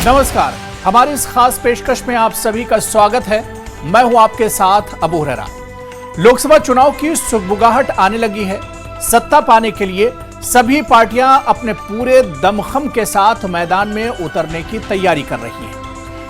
नमस्कार, हमारी इस खास पेशकश में आप सभी का स्वागत है। मैं हूं आपके साथ अबू हुरैरा। लोकसभा चुनाव की सुगबुगाहट आने लगी है। सत्ता पाने के लिए सभी पार्टियां अपने पूरे दमखम के साथ मैदान में उतरने की तैयारी कर रही हैं।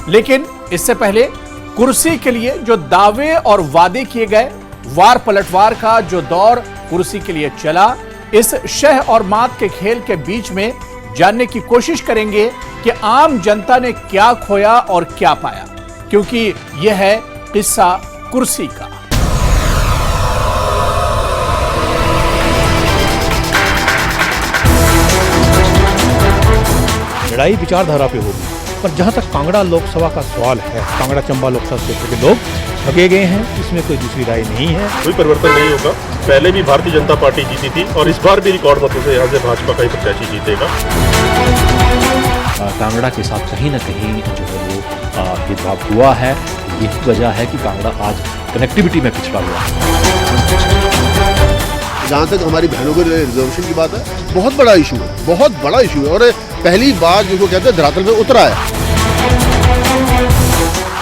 लेकिन इससे पहले कुर्सी के लिए जो दावे और वादे किए गए, वार पलटवार का जो दौर कुर्सी के लिए चला, इस शह और मात के खेल के बीच में जानने की कोशिश करेंगे कि आम जनता ने क्या खोया और क्या पाया, क्योंकि यह है किस्सा कुर्सी का। लड़ाई विचारधारा पे होगी, पर जहां तक कांगड़ा लोकसभा का सवाल है, कांगड़ा चंबा लोकसभा क्षेत्र के लोग ठगे गए हैं, इसमें कोई दूसरी राय नहीं है। कोई परिवर्तन नहीं होगा। पहले भी भारतीय जनता पार्टी जीती थी और इस बार भी रिकॉर्ड मतों से यहाँ से भाजपा का ही प्रत्याशी जीतेगा। कांगड़ा के साथ कहीं ना कहीं जो है वो भेदभाव हुआ है। यही वजह है कि कांगड़ा आज कनेक्टिविटी में पिछड़ा हुआ है। जहाँ तक हमारी बहनों के रिजर्वेशन की बात है, बहुत बड़ा इशू है, बहुत बड़ा इशू है और पहली बार जिसको कहते हैं धरातल पे उतरा है।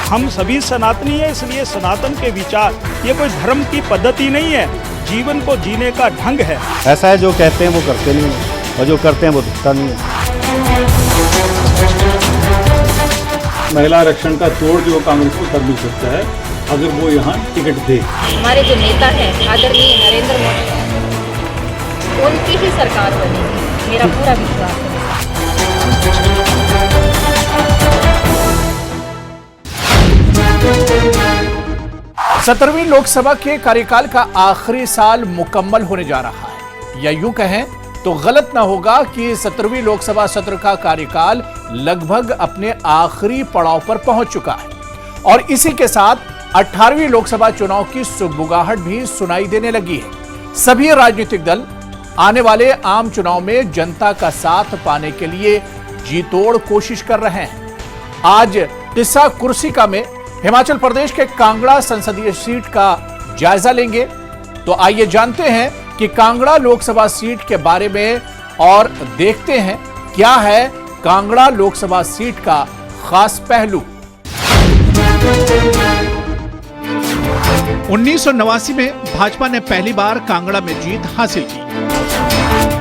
हम सभी सनातनी है, इसलिए सनातन के विचार ये कोई धर्म की पद्धति नहीं है, जीवन को जीने का ढंग है। ऐसा है जो कहते हैं वो करते नहीं है और जो करते हैं वो दिखता नहीं है। महिला आरक्षण का तोड़ जो कांग्रेस को कर भी सकता है अगर वो यहाँ टिकट दे। हमारे जो नेता हैं आदरणीय नरेंद्र मोदी, उनकी ही सरकार बनेगी, मेरा पूरा विश्वास है। 17वीं लोकसभा के कार्यकाल का आखिरी साल मुकम्मल होने जा रहा है, या यूं कहें तो गलत ना होगा कि 17वीं लोकसभा सत्र का कार्यकाल लगभग अपने आखिरी पड़ाव पर पहुंच चुका है और इसी के साथ 18वीं लोकसभा चुनाव की सुगबुगाहट भी सुनाई देने लगी है। सभी राजनीतिक दल आने वाले आम चुनाव में जनता का साथ पाने के लिए जी तोड़ कोशिश कर रहे हैं। आज किस्सा कुर्सी का में हिमाचल प्रदेश के कांगड़ा संसदीय सीट का जायजा लेंगे। तो आइए जानते हैं कि कांगड़ा लोकसभा सीट के बारे में और देखते हैं क्या है कांगड़ा लोकसभा सीट का खास पहलू। 1989 में भाजपा ने पहली बार कांगड़ा में जीत हासिल की।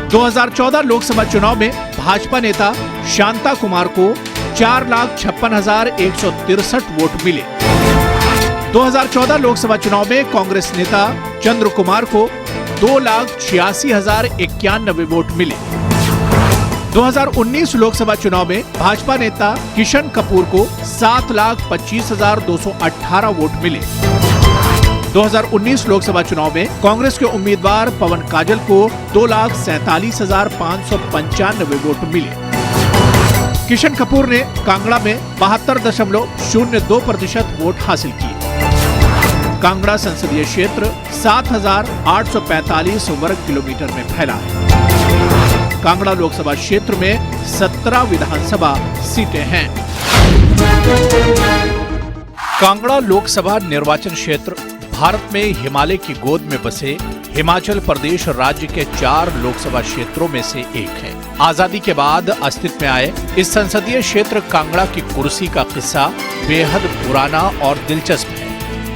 2014 लोकसभा चुनाव में भाजपा नेता शांता कुमार को 4,56,163 वोट मिले। 2014 लोकसभा चुनाव में कांग्रेस नेता चंद्र कुमार को 2,86,091 वोट मिले। 2019 लोकसभा चुनाव में भाजपा नेता किशन कपूर को 7,25,218 वोट मिले। 2019 लोकसभा चुनाव में कांग्रेस के उम्मीदवार पवन काजल को 2,47,595 वोट मिले। किशन कपूर ने कांगड़ा में 72.02% वोट हासिल किए। कांगड़ा संसदीय क्षेत्र 7,845 वर्ग किलोमीटर में फैला है। कांगड़ा लोकसभा क्षेत्र में 17 विधानसभा सीटें हैं। कांगड़ा लोकसभा निर्वाचन क्षेत्र भारत में हिमालय की गोद में बसे हिमाचल प्रदेश राज्य के 4 लोकसभा क्षेत्रों में से एक है। आजादी के बाद अस्तित्व में आए इस संसदीय क्षेत्र कांगड़ा की कुर्सी का किस्सा बेहद पुराना और दिलचस्प है।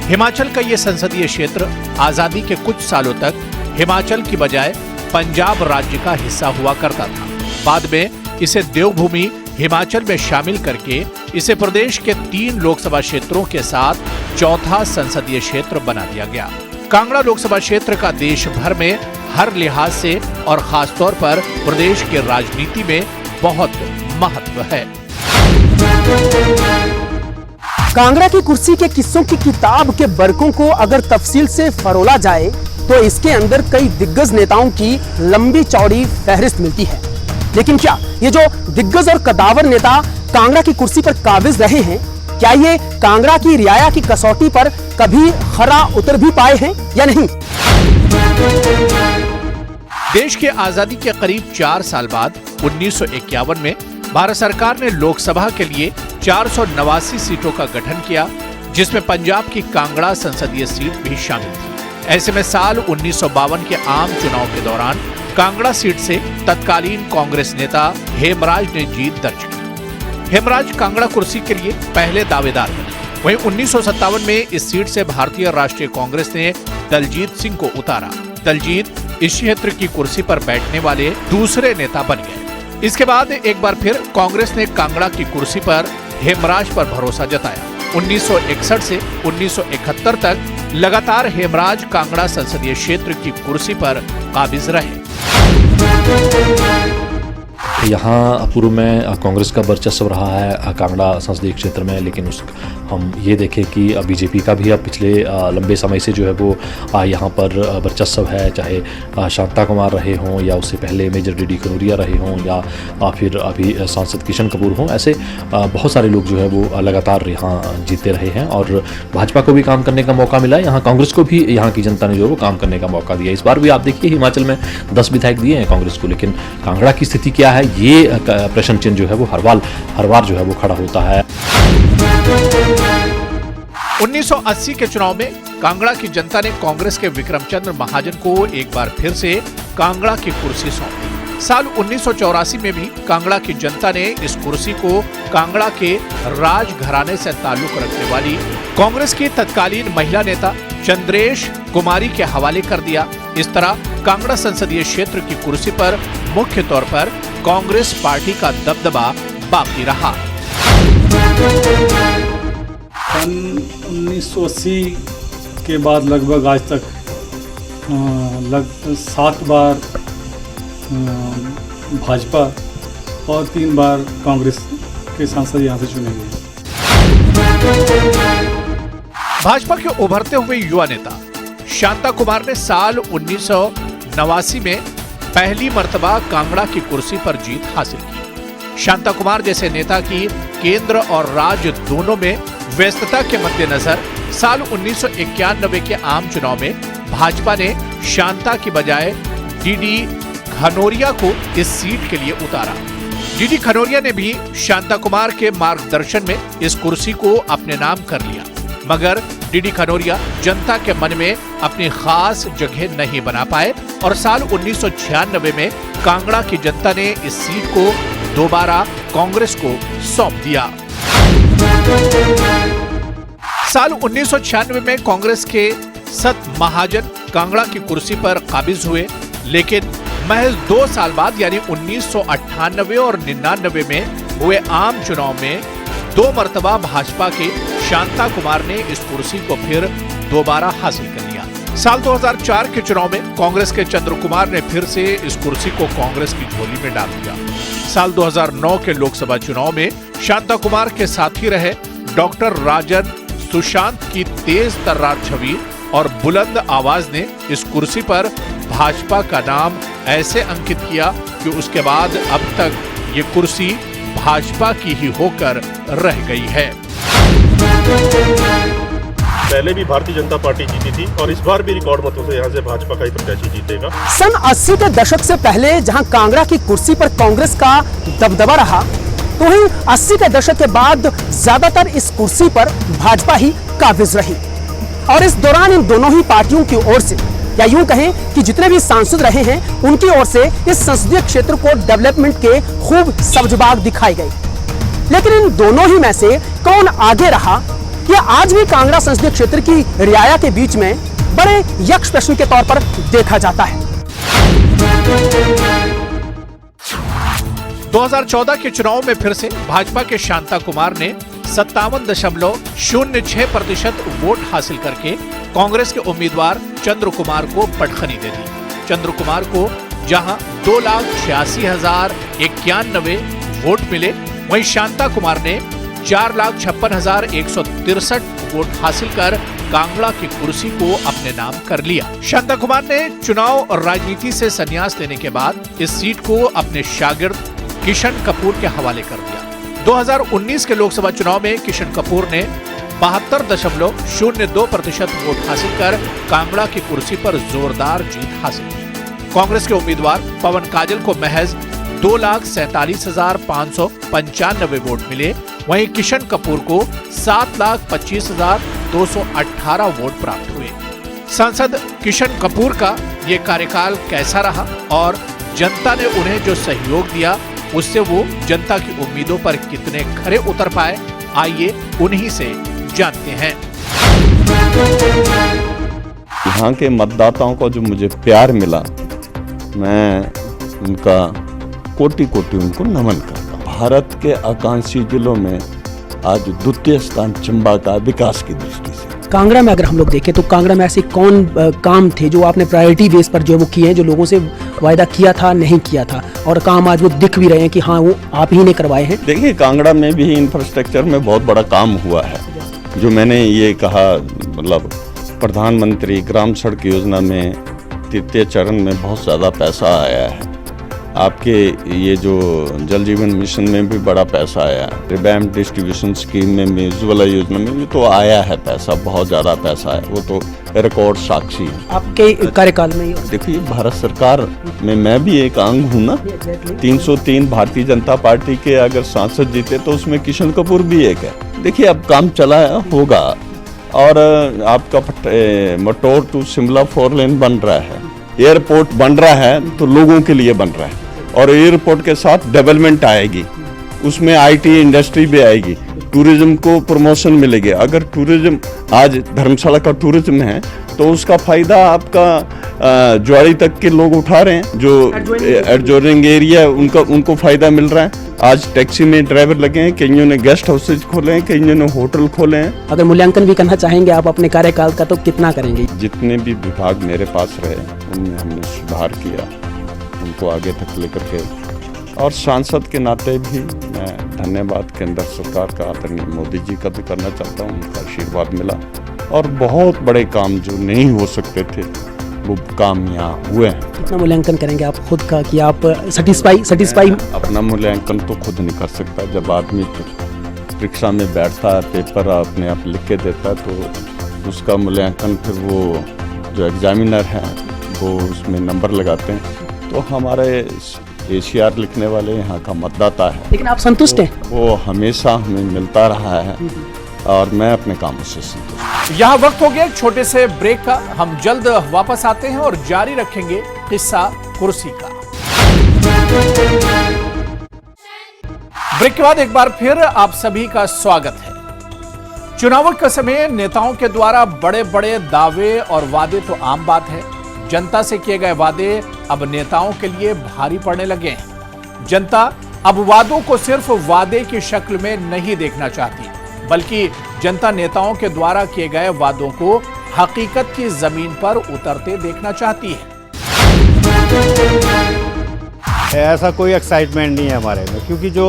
हिमाचल का ये संसदीय क्षेत्र आजादी के कुछ सालों तक हिमाचल की बजाय पंजाब राज्य का हिस्सा हुआ करता था। बाद में इसे देवभूमि हिमाचल में शामिल करके इसे प्रदेश के 3 लोकसभा क्षेत्रों के साथ चौथा संसदीय क्षेत्र बना दिया गया। कांगड़ा लोकसभा क्षेत्र का देश भर में हर लिहाज से और खासतौर पर प्रदेश के राजनीति में बहुत महत्व है। कांगड़ा की कुर्सी के किस्सों की किताब के बरकों को अगर तफसील से फरोला जाए तो इसके अंदर कई दिग्गज नेताओं की लंबी चौड़ी फहरिस्त मिलती है। लेकिन क्या ये जो दिग्गज और कदावर नेता कांगड़ा की कुर्सी पर काबिज रहे हैं, क्या ये कांगड़ा की रियाया की कसौटी पर कभी खरा उतर भी पाए हैं या नहीं? देश के आजादी के करीब 4 साल बाद 1951 में भारत सरकार ने लोकसभा के लिए 489 सीटों का गठन किया, जिसमें पंजाब की कांगड़ा संसदीय सीट भी शामिल थी। ऐसे में साल 1952 के आम चुनाव के दौरान कांगड़ा सीट से तत्कालीन कांग्रेस नेता हेमराज ने जीत दर्ज की। हेमराज कांगड़ा कुर्सी के लिए पहले दावेदार बने। वहीं 1957 में इस सीट से भारतीय राष्ट्रीय कांग्रेस ने दलजीत सिंह को उतारा। दलजीत इस क्षेत्र की कुर्सी पर बैठने वाले दूसरे नेता बन गए। इसके बाद एक बार फिर कांग्रेस ने कांगड़ा की कुर्सी पर हेमराज पर भरोसा जताया। 1961 से 1971 तक लगातार हेमराज कांगड़ा संसदीय क्षेत्र की कुर्सी पर काबिज रहे। यहाँ पूर्व में कांग्रेस का वर्चस्व रहा है कांगड़ा संसदीय क्षेत्र में, लेकिन हम ये देखें कि बीजेपी का भी अब पिछले लंबे समय से जो है वो यहाँ पर वर्चस्व है, चाहे शांता कुमार रहे हों या उससे पहले मेजर डी खनौरिया रहे हों या फिर अभी सांसद किशन कपूर हों। ऐसे बहुत सारे लोग जो है वो लगातार यहाँ जीते रहे हैं और भाजपा को भी काम करने का मौका मिला है, यहाँ कांग्रेस को भी यहाँ की जनता ने जो है वो काम करने का मौका दिया। इस बार भी आप देखिए हिमाचल में 10 विधायक दिए हैं कांग्रेस को, लेकिन कांगड़ा की स्थिति क्या है ये प्रश्न चिन्ह जो है वो हर बार जो है वो खड़ा होता है। 1980 के चुनाव में कांगड़ा की जनता ने कांग्रेस के विक्रमचंद्र महाजन को एक बार फिर से कांगड़ा की कुर्सी सौंपी। साल 1984 में भी कांगड़ा की जनता ने इस कुर्सी को कांगड़ा के राजघराने से ताल्लुक रखने वाली कांग्रेस की तत्कालीन महिला नेता चंद्रेश कुमारी के हवाले कर दिया। इस तरह कांगड़ा संसदीय क्षेत्र की कुर्सी पर मुख्य तौर पर कांग्रेस पार्टी का दबदबा बाकी रहा। सन 1980 के बाद लगभग आज तक 7 बार भाजपा और 3 बार कांग्रेस के सांसद यहाँ से चुने गए। भाजपा के उभरते हुए युवा नेता शांता कुमार ने साल 1989 में पहली मर्तबा कांगड़ा की कुर्सी पर जीत हासिल की। शांता कुमार जैसे नेता की केंद्र और राज्य दोनों में व्यस्तता के मद्देनजर साल 1991 के आम चुनाव में भाजपा ने शांता की बजाय डी खनौरिया को इस सीट के लिए उतारा। डी खनौरिया ने भी शांता कुमार के मार्गदर्शन में इस कुर्सी को अपने नाम कर लिया, मगर डी खनौरिया जनता के मन में अपनी खास जगह नहीं बना पाए और साल 1996 में कांगड़ा की जनता ने इस सीट को दोबारा कांग्रेस को सौंप दिया। साल 1996 में कांग्रेस के सत महाजन कांगड़ा की कुर्सी पर काबिज हुए, लेकिन महज 2 साल बाद यानी 1998 और 99 में हुए आम चुनाव में 2 मर्तबा भाजपा के शांता कुमार ने इस कुर्सी को फिर दोबारा हासिल कर लिया। साल 2004 के चुनाव में कांग्रेस के चंद्र कुमार ने फिर से इस कुर्सी को कांग्रेस की झोली में डाल दिया। साल 2009 के लोकसभा चुनाव में शांता कुमार के साथी रहे डॉक्टर राजन सुशांत की तेज तर्रार छवि और बुलंद आवाज ने इस कुर्सी पर भाजपा का नाम ऐसे अंकित किया कि उसके बाद अब तक ये कुर्सी भाजपा की ही होकर रह गई है। पहले भी भारतीय जनता पार्टी जीती थी और इस बार भी रिकॉर्ड मतों से यहाँ से भाजपा का ही प्रत्याशी जीतेगा। सन 80 के दशक से पहले जहां कांगड़ा की कुर्सी पर कांग्रेस का दबदबा रहा, तो वहीं 80 के दशक के बाद ज्यादातर इस कुर्सी पर भाजपा ही काबिज रही और इस दौरान इन दोनों ही पार्टियों की ओर से, या यूं कहें कि जितने भी सांसद रहे हैं उनकी ओर से इस संसदीय क्षेत्र को डेवलपमेंट के खूब सब्जबाग दिखाई गई। लेकिन इन दोनों ही में से कौन आगे रहा, यह आज भी कांगड़ा संसदीय क्षेत्र की रियाया के बीच में बड़े यक्ष प्रश्न के तौर पर देखा जाता है। 2014 के चुनाव में फिर से भाजपा के शांता कुमार ने 57.06% वोट हासिल करके कांग्रेस के उम्मीदवार चंद्र कुमार को पटखनी दे दी। चंद्र कुमार को जहां 2,86,091 वोट मिले, वहीं शांता कुमार ने 4,56,163 वोट हासिल कर कांगड़ा की कुर्सी को अपने नाम कर लिया। शांता कुमार ने चुनाव और राजनीति से संन्यास लेने के बाद इस सीट को अपने शागिर्द किशन कपूर के हवाले कर दिया। 2019 के लोकसभा चुनाव में किशन कपूर ने 72.02% वोट हासिल कर कांगड़ा की कुर्सी पर जोरदार जीत हासिल की। कांग्रेस के उम्मीदवार पवन काजल को महज 2,47,595 वोट मिले, वहीं किशन कपूर को 7,25,218 वोट प्राप्त हुए। सांसद किशन कपूर का ये कार्यकाल कैसा रहा और जनता ने उन्हें जो सहयोग दिया, उससे वो जनता की उम्मीदों पर कितने खरे उतर पाए, आइए उन्हीं से जानते हैं। यहाँ के मतदाताओं को जो मुझे प्यार मिला, मैं उनका कोटि कोटि उनको नमन करता हूँ। भारत के आकांक्षी जिलों में आज द्वितीय स्थान चंबा का विकास की दृष्टि से। कांगड़ा में अगर हम लोग देखें तो कांगड़ा में ऐसे कौन काम थे जो आपने प्रायोरिटी बेस पर जो वो किए हैं, जो लोगों से वायदा किया था नहीं किया था, और काम आज वो दिख भी रहे हैं कि हाँ वो आप ही ने करवाए हैं? देखिए, कांगड़ा में भी इंफ्रास्ट्रक्चर में बहुत बड़ा काम हुआ है। जो मैंने ये कहा, मतलब प्रधानमंत्री ग्राम सड़क योजना में तृतीय चरण में बहुत ज़्यादा पैसा आया है। आपके ये जो जल जीवन मिशन में भी बड़ा पैसा आया, रिवैम्प डिस्ट्रीब्यूशन स्कीम में भी, उज्ज्वला योजना में भी तो आया है पैसा, बहुत ज़्यादा पैसा है, वो तो रिकॉर्ड साक्षी है। आपके कार्यकाल में देखिए, भारत सरकार में मैं भी एक अंग हूँ ना। 303 भारतीय जनता पार्टी के अगर सांसद जीते तो उसमें किशन कपूर भी एक है। देखिए, अब काम चला होगा, और आपका मटोर टू शिमला 4 लेन बन रहा है, एयरपोर्ट बन रहा है तो लोगों के लिए बन रहा है, और एयरपोर्ट के साथ डेवलपमेंट आएगी, उसमें आईटी इंडस्ट्री भी आएगी, टूरिज्म को प्रमोशन मिलेगी। अगर टूरिज्म आज धर्मशाला का टूरिज्म है तो उसका फायदा आपका ज्वारी तक के लोग उठा रहे हैं, जो एडजोइनिंग एरिया है उनको फायदा मिल रहा है। आज टैक्सी में ड्राइवर लगे हैं, कईयों ने गेस्ट हाउसेज खोले हैं, कईयों ने होटल खोले हैं। अगर मूल्यांकन भी करना चाहेंगे आप अपने कार्यकाल का, तो कितना करेंगे? जितने भी विभाग मेरे पास रहे उनमें हमने सुधार किया, उनको आगे तक लेकर के, और सांसद के नाते भी मैं धन्यवाद केंद्र सरकार का, आदरणीय मोदी जी का भी करना चाहता हूँ। उनका आशीर्वाद मिला, और बहुत बड़े काम जो नहीं हो सकते थे वो काम यहाँ हुए हैं। कितना मूल्यांकन करेंगे आप खुद का कि आप सेटिस्फाई? अपना मूल्यांकन तो खुद नहीं कर सकता। जब आदमी परीक्षा में बैठता है, पेपर अपने आप लिख के देता है, तो उसका मूल्यांकन फिर वो जो एग्जामिनर हैं वो उसमें नंबर लगाते हैं। तो हमारे ACR लिखने वाले यहाँ का मतदाता है। लेकिन आप संतुष्ट हैं? वो हमेशा हमें मिलता रहा है, और मैं अपने कामों से संतुष्ट हूँ। यहाँ वक्त हो गया एक छोटे से ब्रेक का, हम जल्द वापस आते हैं और जारी रखेंगे किस्सा कुर्सी का। ब्रेक के बाद एक बार फिर आप सभी का स्वागत है। चुनावों के समय नेताओं के द्वारा बड़े बड़े दावे और वादे तो आम बात है। जनता से किए गए वादे अब नेताओं के लिए भारी पड़ने लगे हैं। जनता अब वादों को सिर्फ वादे की शक्ल में नहीं देखना चाहती, बल्कि जनता नेताओं के द्वारा किए गए वादों को हकीकत की जमीन पर उतरते देखना चाहती है। ऐसा कोई एक्साइटमेंट नहीं है हमारे में, क्योंकि जो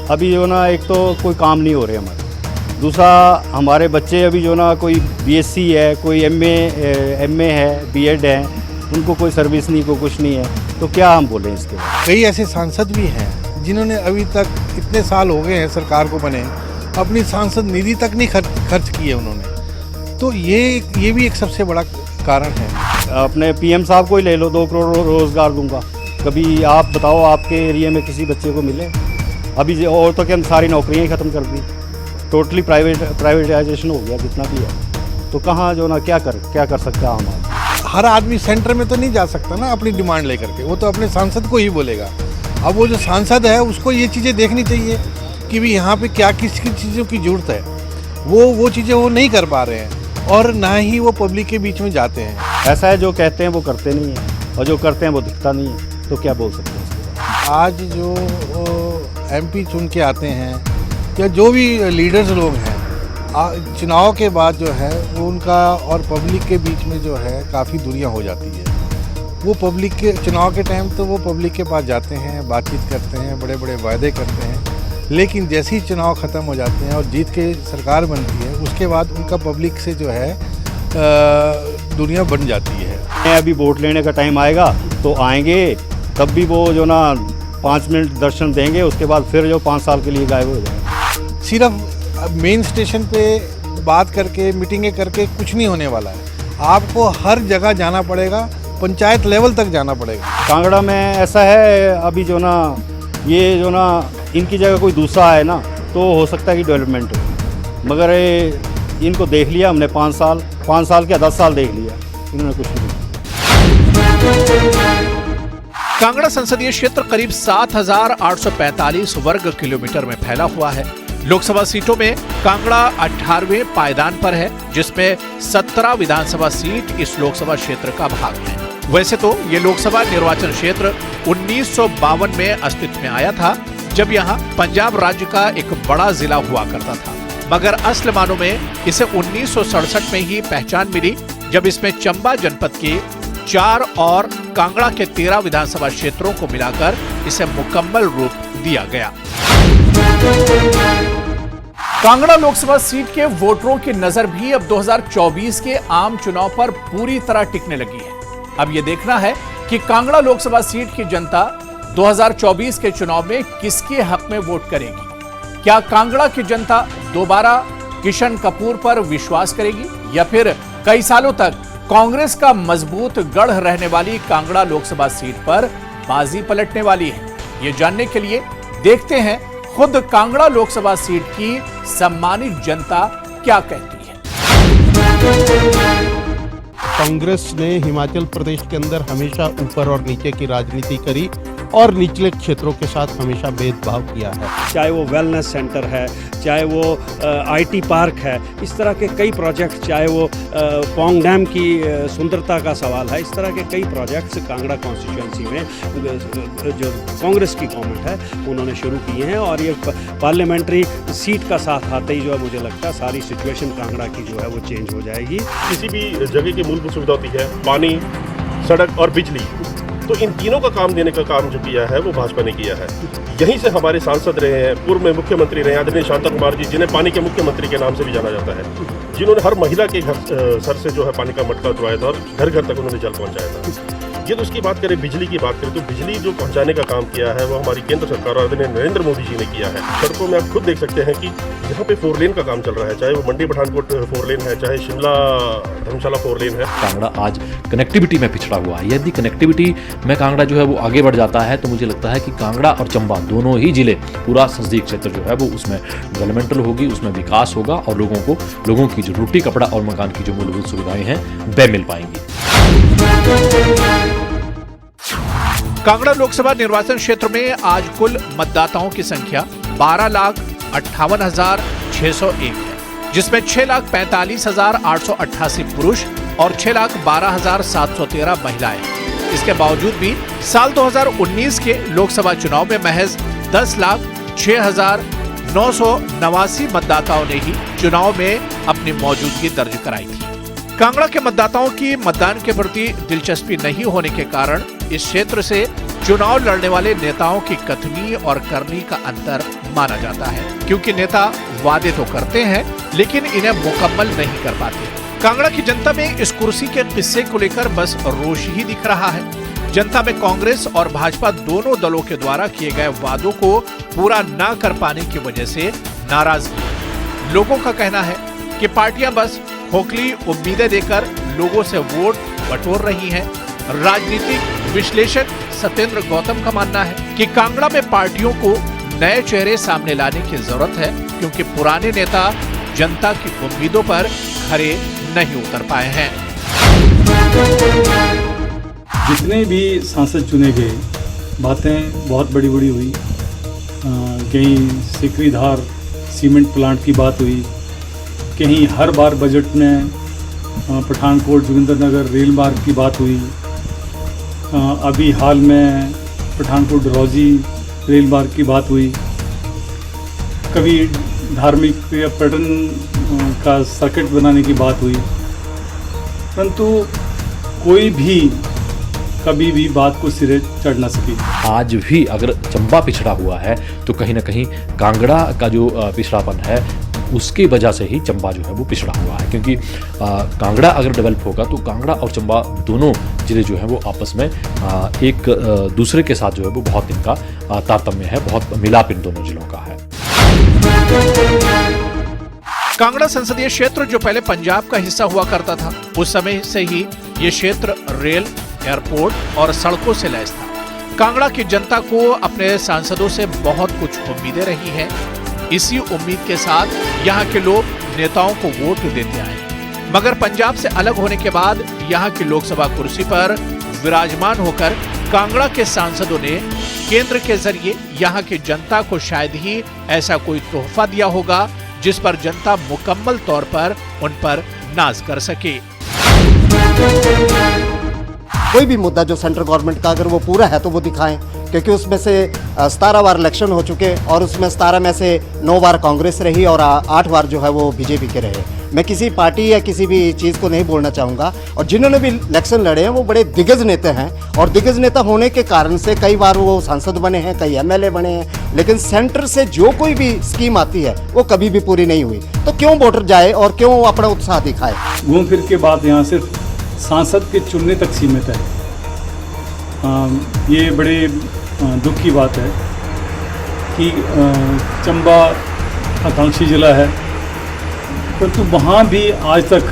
अभी जो ना, एक तो कोई काम नहीं हो रहे हमारे, दूसरा हमारे बच्चे अभी जो ना कोई BSc है, कोई MA है, B.Ed है, उनको कोई सर्विस नहीं, कोई कुछ नहीं है, तो क्या हम बोलें इसके बाद। कई ऐसे सांसद भी हैं जिन्होंने अभी तक इतने साल हो गए हैं सरकार को बने, अपनी सांसद निधि तक नहीं खर्च की है उन्होंने। तो ये भी एक सबसे बड़ा कारण है। अपने PM साहब को ही ले लो, 2 करोड़ रोजगार दूंगा। कभी आप बताओ आपके एरिया में किसी बच्चे को मिले? अभी औरतों के सारी नौकरियां ही ख़त्म कर दी, टोटली प्राइवेटाइजेशन हो गया जितना भी है। तो कहाँ जो ना क्या कर सकता है हमारा? हर आदमी सेंटर में तो नहीं जा सकता ना अपनी डिमांड लेकर के, वो तो अपने सांसद को ही बोलेगा। अब वो जो सांसद है उसको ये चीज़ें देखनी चाहिए कि भी यहाँ पे क्या किस चीज़ों की ज़रूरत है। वो चीज़ें वो नहीं कर पा रहे हैं, और ना ही वो पब्लिक के बीच में जाते हैं। ऐसा है, जो कहते हैं वो करते नहीं हैं, और जो करते हैं वो दिखता नहीं है। तो क्या बोल सकते हैं इसके बाद? आज जो MP चुन के आते हैं, या जो भी लीडर्स लोग हैं, चुनाव के बाद जो है वो उनका और पब्लिक के बीच में जो है काफ़ी दूरियां हो जाती है। वो पब्लिक के चुनाव के टाइम तो वो पब्लिक के पास जाते हैं, बातचीत करते हैं, बड़े बड़े वायदे करते हैं, लेकिन जैसे ही चुनाव ख़त्म हो जाते हैं और जीत के सरकार बनती है, उसके बाद उनका पब्लिक से जो है दुनिया बन जाती है। अभी वोट लेने का टाइम आएगा तो आएंगे, तब भी वो जो ना 5 मिनट दर्शन देंगे, उसके बाद फिर जो 5 साल के लिए गायब हो जाएंगे। सिर्फ मेन स्टेशन पे बात करके, मीटिंगें करके कुछ नहीं होने वाला है। आपको हर जगह जाना पड़ेगा, पंचायत लेवल तक जाना पड़ेगा। कांगड़ा में ऐसा है अभी जो ना, ये जो ना इनकी जगह कोई दूसरा है ना, तो हो सकता है कि डेवलपमेंट हो, मगर इनको देख लिया हमने 5 साल क्या 10 साल देख लिया, इन्होंने कुछ नहीं। कांगड़ा संसदीय क्षेत्र करीब 7,845 वर्ग किलोमीटर में फैला हुआ है। लोकसभा सीटों में कांगड़ा 18वें पायदान पर है, जिसमें 17 विधानसभा सीट इस लोकसभा क्षेत्र का भाग है। वैसे तो ये लोकसभा निर्वाचन क्षेत्र 1952 में अस्तित्व में आया था, जब यहाँ पंजाब राज्य का एक बड़ा जिला हुआ करता था, मगर असल मानों में इसे 1967 में ही पहचान मिली, जब इसमें चंबा जनपद के 4 और कांगड़ा के 13 विधानसभा क्षेत्रों को मिलाकर इसे मुकम्मल रूप दिया गया। कांगड़ा लोकसभा सीट के वोटरों की नजर भी अब 2024 के आम चुनाव पर पूरी तरह टिकने लगी है। अब यह देखना है कि कांगड़ा लोकसभा सीट की जनता 2024 के चुनाव में किसके हक में वोट करेगी। क्या कांगड़ा की जनता दोबारा किशन कपूर पर विश्वास करेगी, या फिर कई सालों तक कांग्रेस का मजबूत गढ़ रहने वाली कांगड़ा लोकसभा सीट पर बाजी पलटने वाली है। ये जानने के लिए देखते हैं खुद कांगड़ा लोकसभा सीट की सम्मानित जनता क्या कहती है। कांग्रेस ने हिमाचल प्रदेश के अंदर हमेशा ऊपर और नीचे की राजनीति करी और निचले क्षेत्रों के साथ हमेशा भेदभाव किया है। चाहे वो वेलनेस सेंटर है, चाहे वो आईटी पार्क है, इस तरह के कई प्रोजेक्ट, चाहे वो पौंग डैम की सुंदरता का सवाल है, इस तरह के कई प्रोजेक्ट्स कांगड़ा कॉन्स्टिट्यूएंसी में जो कांग्रेस की गवर्नमेंट है उन्होंने शुरू किए हैं। और ये पार्लियामेंट्री सीट का साथ आते ही जो है मुझे लगता है सारी सिचुएशन कांगड़ा की जो है वो चेंज हो जाएगी। किसी भी जगह की मूलभूत सुविधा होती है, पानी, सड़क और बिजली, तो इन तीनों का काम देने का काम जो किया है वो भाजपा ने किया है। यहीं से हमारे सांसद रहे हैं, पूर्व में मुख्यमंत्री रहे हैं आदरणीय शांता कुमार जी, जिन्हें पानी के मुख्यमंत्री के नाम से भी जाना जाता है, जिन्होंने हर महिला के घर सर से जो है पानी का मटका उतरवाया था और घर घर तक उन्होंने जल पहुंचाया था। ये तो उसकी बात करें, बिजली की बात करें तो बिजली जो पहुंचाने का काम किया है वो हमारी केंद्र सरकार और आदरणीय नरेंद्र मोदी जी ने किया है। सड़कों में आप खुद देख सकते हैं कि यहाँ पे 4 लेन का काम चल रहा है, चाहे वो मंडी पठानकोट 4 लेन है, चाहे शिमला धर्मशाला 4 लेन है। कांगड़ा आज कनेक्टिविटी में पिछड़ा हुआ है। यदि कनेक्टिविटी में कांगड़ा जो है वो आगे बढ़ जाता है तो मुझे लगता है कि कांगड़ा और चंबा दोनों ही जिले, पूरा संसदीय क्षेत्र जो है वो उसमें डेवलपमेंटल होगी, उसमें विकास होगा और लोगों की जो रोटी कपड़ा और मकान की जो मूलभूत सुविधाएं हैं वे मिल पाएंगी। कांगड़ा लोकसभा निर्वाचन क्षेत्र में आज कुल मतदाताओं की संख्या 12,58,601 है, जिसमें 6,45,888 पुरुष और 6,12,713 महिलाएं। इसके बावजूद भी साल 2019 के लोकसभा चुनाव में महज 10,06,989 मतदाताओं ने ही चुनाव में अपनी मौजूदगी दर्ज कराई थी। कांगड़ा के मतदाताओं की मतदान के प्रति दिलचस्पी नहीं होने के कारण इस क्षेत्र से चुनाव लड़ने वाले नेताओं की कथनी और करनी का अंतर माना जाता है, क्योंकि नेता वादे तो करते हैं लेकिन इन्हें मुकम्मल नहीं कर पाते। कांगड़ा की जनता में इस कुर्सी के किस्से को लेकर बस रोष ही दिख रहा है। जनता में कांग्रेस और भाजपा दोनों दलों के द्वारा किए गए वादों को पूरा न कर पाने की वजह से नाराजगी। लोगों का कहना है कि पार्टियां बस खोखली उम्मीदें देकर लोगों से वोट बटोर रही हैं। राजनीतिक विश्लेषक सत्येंद्र गौतम का मानना है कि कांगड़ा में पार्टियों को नए चेहरे सामने लाने की जरूरत है, क्योंकि पुराने नेता जनता की उम्मीदों पर खरे नहीं उतर पाए हैं। जितने भी सांसद चुने गए, बातें बहुत बड़ी बड़ी हुई। कहीं सिकरीधार सीमेंट प्लांट की बात हुई, कहीं हर बार बजट में पठानकोट जोगिंद्रनगर रेल मार्ग की बात हुई। अभी हाल में पठानकोट डलहौजी रेल मार्ग की बात हुई। कभी धार्मिक पर्यटन का सर्किट बनाने की बात हुई, परंतु कोई भी कभी भी बात को सिरे चढ़ ना सकी। आज भी अगर चंबा पिछड़ा हुआ है तो कहीं ना कहीं कांगड़ा का जो पिछड़ापन है उसकी वजह से ही चंबा जो है वो पिछड़ा हुआ है, क्योंकि कांगड़ा अगर डेवलप होगा तो कांगड़ा और चंबा दोनों जिले जो हैं वो आपस में एक दूसरे के साथ जो है वो बहुत इनका तारतम्य है, बहुत मिलाप इन दोनों जिलों का है। कांगड़ा संसदीय क्षेत्र जो पहले पंजाब का हिस्सा हुआ करता था, उस समय से ही ये क्षेत्र रेल, एयरपोर्ट और सड़कों से लैस था। कांगड़ा की जनता को अपने सांसदों से बहुत कुछ उम्मीदें रही हैं। इसी उम्मीद के साथ यहाँ के लोग नेताओं को वोट देते आए, मगर पंजाब से अलग होने के बाद यहाँ की लोकसभा कुर्सी पर विराजमान होकर कांगड़ा के सांसदों ने केंद्र के जरिए यहाँ की जनता को शायद ही ऐसा कोई तोहफा दिया होगा जिस पर जनता मुकम्मल तौर पर उन पर नाज कर सके। कोई भी मुद्दा जो सेंट्रल गवर्नमेंट का अगर वो पूरा है तो वो दिखाएं, क्योंकि उसमें से 17 बार इलेक्शन हो चुके और उसमें 17 में से 9 बार कांग्रेस रही और 8 बार जो है वो बीजेपी के रहे। मैं किसी पार्टी या किसी भी चीज़ को नहीं बोलना चाहूँगा, और जिन्होंने भी इलेक्शन लड़े हैं वो बड़े दिग्गज नेता हैं, और दिग्गज नेता होने के कारण से कई बार वो सांसद बने हैं, कई एमएलए बने हैं, लेकिन सेंटर से जो कोई भी स्कीम आती है वो कभी भी पूरी नहीं हुई। तो क्यों वोटर जाए और क्यों अपना उत्साह दिखाए? घूम फिर के बाद यहाँ सिर्फ सांसद के चुनने तक सीमित है। ये बड़े दुख की बात है कि चंबा आकांक्षी जिला है, परंतु वहाँ भी आज तक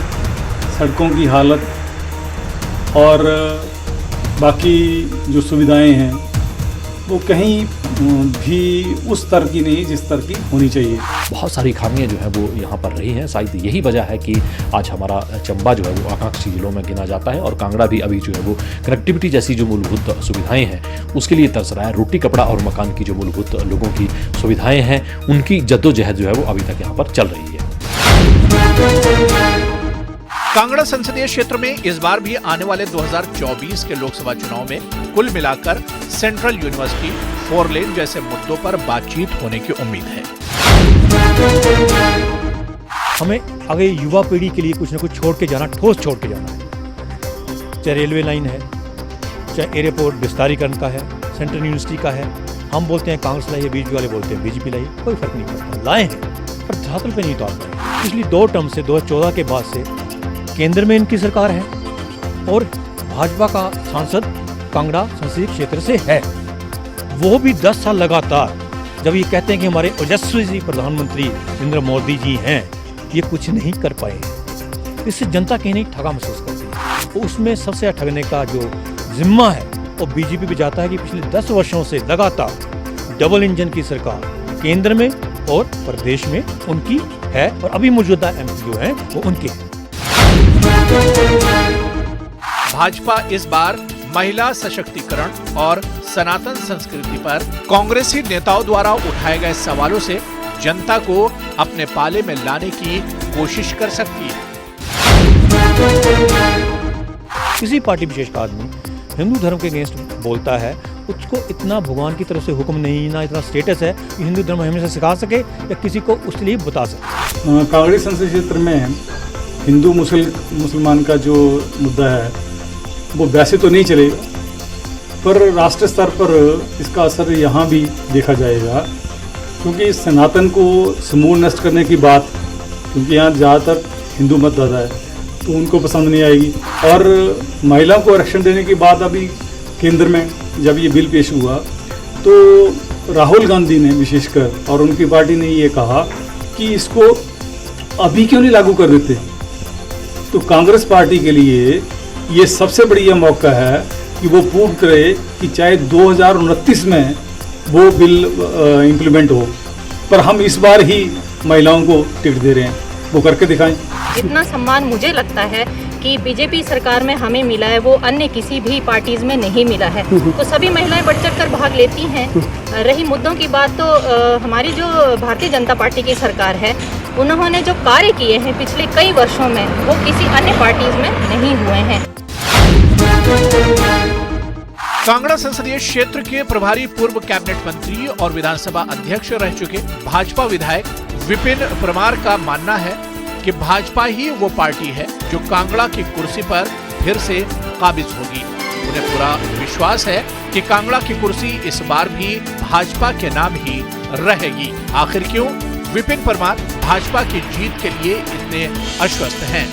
सड़कों की हालत और बाकी जो सुविधाएं हैं वो कहीं भी उस स्तर की नहीं जिस स्तर की होनी चाहिए। बहुत सारी खामियां जो है वो यहाँ पर रही हैं। शायद यही वजह है कि आज हमारा चंबा जो है वो आकांक्षी जिलों में गिना जाता है, और कांगड़ा भी अभी जो है वो कनेक्टिविटी जैसी जो मूलभूत सुविधाएं हैं उसके लिए तरस रहा है। रोटी कपड़ा और मकान की जो मूलभूत लोगों की सुविधाएं हैं उनकी जद्दोजहद जो है वो अभी तक यहाँ पर चल रही है। कांगड़ा संसदीय क्षेत्र में इस बार भी आने वाले 2024 के लोकसभा चुनाव में कुल मिलाकर सेंट्रल यूनिवर्सिटी, 4 लेन जैसे मुद्दों पर बातचीत होने की उम्मीद है। हमें आगे युवा पीढ़ी के लिए कुछ न कुछ छोड़ के जाना, ठोस छोड़ के जाना है। चाहे रेलवे लाइन है, चाहे एयरपोर्ट विस्तारीकरण का है, सेंट्रल यूनिवर्सिटी का है। हम बोलते हैं कांग्रेस लाइए, बीजेपी वाले बोलते हैं बीजेपी लाइए, कोई फर्क नहीं पड़ता। लाए हैं पर धरातल पे नहीं उतार पाए। पिछली 2 टर्म से 2014 के बाद से केंद्र में इनकी सरकार है और भाजपा का सांसद कांगड़ा संसदीय क्षेत्र से है, वो भी 10 साल लगातार। जब ये कहते हैं कि हमारे ओजस्वी प्रधानमंत्री नरेंद्र मोदी जी हैं, ये कुछ नहीं कर पाए, इससे जनता कहीं नहीं ठगा महसूस करती है। तो उसमें सबसे ठगने का जो जिम्मा है वो बीजेपी पे जाता है कि पिछले 10 वर्षों से लगातार डबल इंजन की सरकार केंद्र में और प्रदेश में उनकी है, और अभी मौजूदा एमपी जो हैं वो उनके हैं। भाजपा इस बार महिला सशक्तिकरण और सनातन संस्कृति पर कांग्रेसी नेताओं द्वारा उठाए गए सवालों से जनता को अपने पाले में लाने की कोशिश कर सकती है। किसी पार्टी विशेष का आदमी हिंदू धर्म के अगेंस्ट बोलता है, उसको इतना भगवान की तरफ से हुक्म नहीं, ना इतना स्टेटस है कि हिंदू धर्म हमेशा सिखा सके या किसी को उसके लिए बता सके। कांगड़ा संसदीय क्षेत्र में हिंदू मुसलमान का जो मुद्दा है वो वैसे तो नहीं चलेगा, पर राष्ट्रीय स्तर पर इसका असर यहाँ भी देखा जाएगा, क्योंकि सनातन को समूल नष्ट करने की बात, क्योंकि यहाँ ज़्यादातर हिंदू मतदाता है तो उनको पसंद नहीं आएगी। और महिलाओं को आरक्षण देने की बात अभी केंद्र में जब ये बिल पेश हुआ तो राहुल गांधी ने विशेषकर और उनकी पार्टी ने ये कहा कि इसको अभी क्यों नहीं लागू कर देते। तो कांग्रेस पार्टी के लिए ये सबसे बढ़िया मौका है कि वो प्रूव करे कि चाहे 2029 में वो बिल इम्प्लीमेंट हो, पर हम इस बार ही महिलाओं को टिकट दे रहे हैं, वो करके दिखाएं। जितना सम्मान मुझे लगता है कि बीजेपी सरकार में हमें मिला है वो अन्य किसी भी पार्टीज में नहीं मिला है, तो सभी महिलाएं बढ़ चढ़ कर भाग लेती हैं। रही मुद्दों की बात, तो हमारी जो भारतीय जनता पार्टी की सरकार है उन्होंने जो कार्य किए हैं पिछले कई वर्षों में वो किसी अन्य पार्टीज में नहीं हुए हैं। कांगड़ा संसदीय क्षेत्र के प्रभारी पूर्व कैबिनेट मंत्री और विधानसभा अध्यक्ष रह चुके भाजपा विधायक विपिन परमार का मानना है कि भाजपा ही वो पार्टी है जो कांगड़ा की कुर्सी पर फिर से काबिज होगी। उन्हें पूरा विश्वास है कि कांगड़ा की कुर्सी इस बार भी भाजपा के नाम ही रहेगी। आखिर क्यों विपिन परमार भाजपा की जीत के लिए इतने आश्वस्त हैं?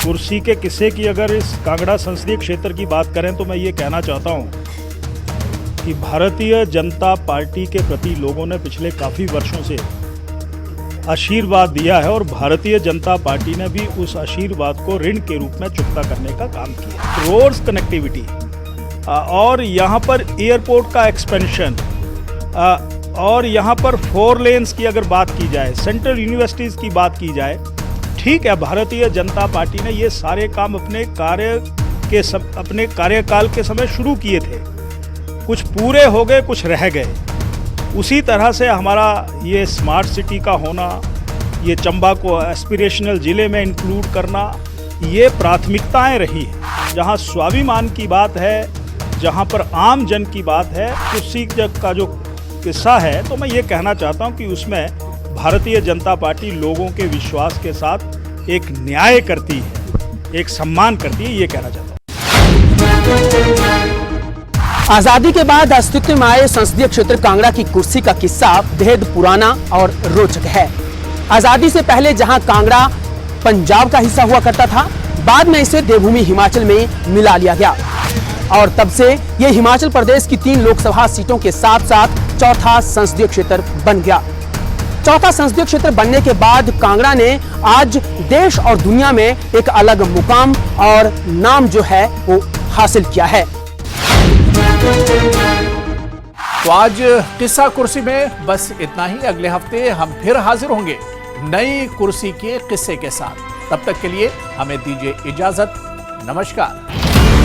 कुर्सी के किस्से की अगर इस कांगड़ा संसदीय क्षेत्र की बात करें तो मैं ये कहना चाहता हूँ कि भारतीय जनता पार्टी के प्रति लोगों ने पिछले काफ़ी वर्षों से आशीर्वाद दिया है, और भारतीय जनता पार्टी ने भी उस आशीर्वाद को ऋण के रूप में चुकता करने का काम किया। रोड्स कनेक्टिविटी और यहाँ पर एयरपोर्ट का एक्सपेंशन और यहाँ पर 4 लेन्स की अगर बात की जाए, सेंट्रल यूनिवर्सिटीज़ की बात की जाए, ठीक है, भारतीय जनता पार्टी ने ये सारे काम अपने कार्य अपने कार्यकाल के समय शुरू किए थे। कुछ पूरे हो गए, कुछ रह गए। उसी तरह से हमारा ये स्मार्ट सिटी का होना, ये चंबा को एस्पिरेशनल ज़िले में इंक्लूड करना, ये प्राथमिकताएं रही हैं। जहाँ स्वाभिमान की बात है, जहाँ पर आम जन की बात है, उसी का जो किस्सा है, तो मैं ये कहना चाहता हूँ कि उसमें भारतीय जनता पार्टी लोगों के विश्वास के साथ एक न्याय करती है, एक सम्मान करती है, ये कहना चाहता हूँ। आजादी के बाद अस्तित्व में आए संसदीय क्षेत्र कांगड़ा की कुर्सी का किस्सा बेहद पुराना और रोचक है। आजादी से पहले जहां कांगड़ा पंजाब का हिस्सा हुआ करता था, बाद में इसे देवभूमि हिमाचल में मिला लिया गया और तब से यह हिमाचल प्रदेश की 3 लोकसभा सीटों के साथ साथ चौथा संसदीय क्षेत्र बन गया। चौथा संसदीय क्षेत्र बनने के बाद कांगड़ा ने आज देश और दुनिया में एक अलग मुकाम और नाम जो है वो हासिल किया है। तो आज किस्सा कुर्सी में बस इतना ही। अगले हफ्ते हम फिर हाजिर होंगे नई कुर्सी के किस्से के साथ। तब तक के लिए हमें दीजिए इजाजत। नमस्कार।